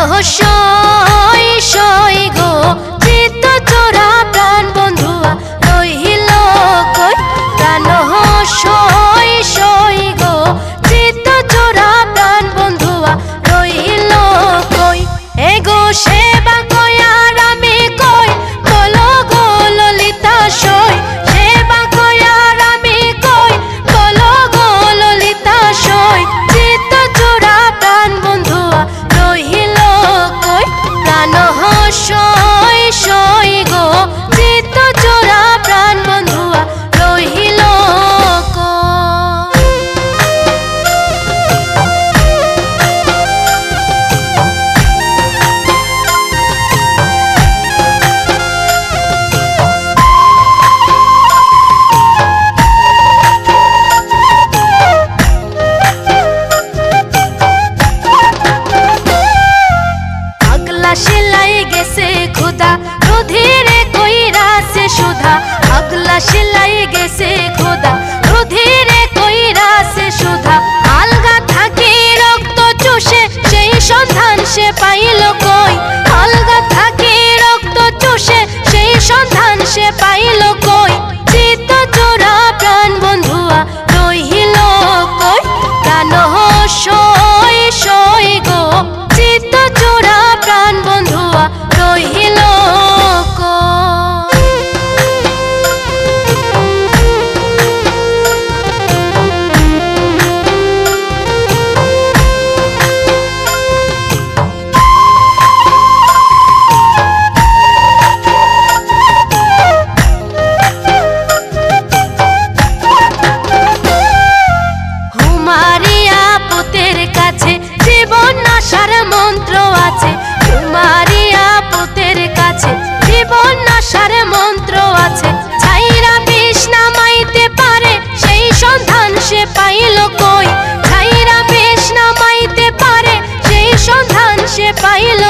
সই সই গো চিত্ত চোরা প্রাণ বন্ধুয়া রহিল কই। প্রাণ সই সই গো চিত্ত চোরা প্রাণ বন্ধুয়া রহিল কই। এগো সেবা কই আর আমি কই বলো গো ললিতা সই। সেবা কই আর আমি কই বলো গো ললিতা সই। চিত্ত চোরা প্রাণ বন্ধুয়া রহিল কই। প্রাণ সই সই গো চিত্ত চোরা প্রাণ বন্ধুয়া রহিল কই। আগলা সেলাই গেছে খুদা রুধিরে কইরা সে সুধা। আগলা সেলাই গেছে খুদা রুধিরে কইরা সে সুধা। আলগা থাকি রক্ত চুষে সেই সন্ধান সে পাইল কই। আলগা থাকি রক্ত চুষে সেই সন্ধান সে পাইল কই। চিত্ত চোরা প্রাণ বন্ধুয়া রহিল কই। প্রাণ সই সই গো চিত্ত চোরা প্রাণ বন্ধুয়া রহিল কই। হুমারিয়া পুতের কাছে জীবন নাশার মন্ত্র আছে। হুমারিয়া পুতের কাছে জীবন নাশার মন্ত্র আছে। ছাইরা বিষ নামাইতে পারে সেই সন্ধান সে পাইল কই। ছাইরা বিষ নামাইতে পারে সেই সন্ধান সে পাইল